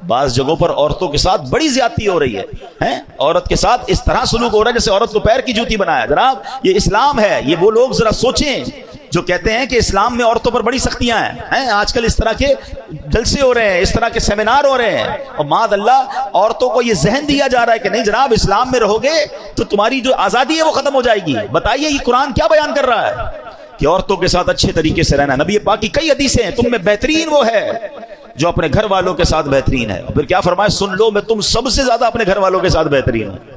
بعض جگہوں پر عورتوں کے ساتھ بڑی زیادتی ہو رہی ہے، عورت کے ساتھ اس طرح سلوک ہو رہا ہے جیسے عورت کو پیر کی جوتی بنایا۔ جناب یہ اسلام ہے، یہ وہ لوگ ذرا سوچیں جو کہتے ہیں کہ اسلام میں عورتوں پر بڑی سختیاں ہیں۔ آج کل اس طرح کے جلسے ہو رہے ہیں، اس طرح کے سیمینار ہو رہے ہیں، اور معاذ اللہ عورتوں کو یہ ذہن دیا جا رہا ہے کہ نہیں جناب اسلام میں رہو گے تو تمہاری جو آزادی ہے وہ ختم ہو جائے گی۔ بتائیے یہ قرآن کیا بیان کر رہا ہے کہ عورتوں کے ساتھ اچھے طریقے سے رہنا۔ نبی پاک کی کئی حدیثیں ہیں، تم میں بہترین وہ ہے جو اپنے گھر والوں کے ساتھ بہترین ہے۔ پھر کیا فرمایا؟ سن لو میں تم سب سے زیادہ اپنے گھر والوں کے ساتھ بہترین ہوں۔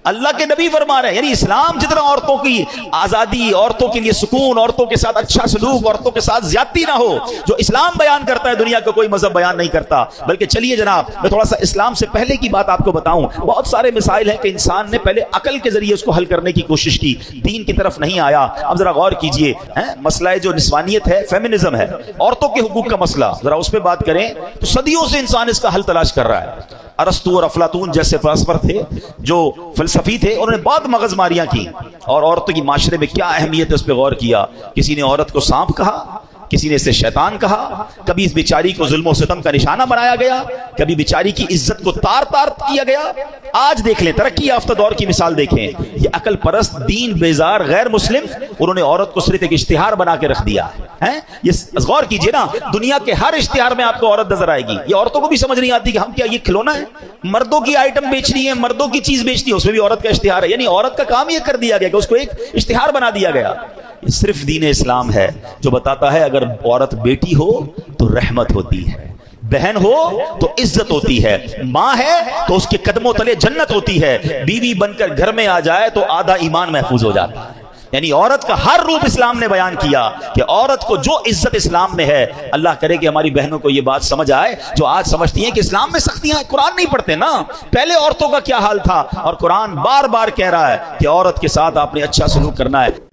اللہ کے نبی فرما رہے ہیں، یعنی اسلام جتنا عورتوں کی آزادی، عورتوں کے لیے سکون، عورتوں کے ساتھ اچھا سلوک، عورتوں کے ساتھ زیادتی نہ ہو، جو اسلام بیان کرتا ہے دنیا کا کوئی مذہب بیان نہیں کرتا۔ بلکہ چلیے جناب میں تھوڑا سا اسلام سے پہلے کی بات آپ کو بتاؤں۔ بہت سارے مسائل ہیں کہ انسان نے پہلے عقل کے ذریعے اس کو حل کرنے کی کوشش کی، دین کی طرف نہیں آیا۔ اب ذرا غور کیجئے، مسئلہ جو نسوانیت ہے، فیمنزم ہے، عورتوں کے حقوق کا مسئلہ، ذرا اس پہ بات کریں تو صدیوں سے انسان اس کا حل تلاش کر رہا ہے۔ ارسطو اور افلاطون جیسے فلسفر تھے، جو فلسفی تھے، انہوں نے بہت مغز ماریاں کی اور عورتوں کی معاشرے میں کیا اہمیت ہے اس پہ غور کیا۔ کسی نے عورت کو سانپ کہا، کسی نے اسے شیطان کہا، کبھی اس بیچاری کو ظلم و ستم کا نشانہ بنایا گیا، کبھی بیچاری کی عزت کو تار تار کیا گیا۔ آج دیکھ لیں ترقی یافتہ دور کی مثال دیکھیں، یہ عقل پرست، دین بیزار غیر مسلم، انہوں نے عورت کو صرف ایک اشتہار بنا کے رکھ دیا ہے۔ یہ غور کیجئے نا، دنیا کے ہر اشتہار میں آپ کو عورت نظر آئے گی۔ یہ عورتوں کو بھی سمجھ نہیں آتی کہ ہم کیا یہ کھلونا ہے؟ مردوں کی آئٹم بیچنی ہے، مردوں کی چیز بیچنی ہے، اس میں بھی عورت کا اشتہار ہے۔ یعنی عورت کا کام یہ کر دیا گیا کہ اس کو ایک اشتہار بنا دیا گیا۔ یہ صرف دین اسلام ہے جو بتاتا ہے اگر عورت بیٹی ہو تو رحمت ہوتی ہے، بہن ہو تو عزت ہوتی ہے، ماں ہے تو اس کے قدموں تلے جنت ہوتی ہے، بیوی بن کر گھر میں آ جائے تو آدھا ایمان محفوظ ہو جاتا ہے۔ یعنی عورت کا ہر روپ اسلام نے بیان کیا کہ عورت کو جو عزت اسلام میں ہے۔ اللہ کرے کہ ہماری بہنوں کو یہ بات سمجھ آئے جو آج سمجھتی ہیں کہ اسلام میں سختیاں ہیں، قرآن نہیں پڑھتے نا، پہلے عورتوں کا کیا حال تھا، اور قرآن بار بار کہہ رہا ہے کہ عورت کے ساتھ آپ نے اچھا سلوک کرنا ہے۔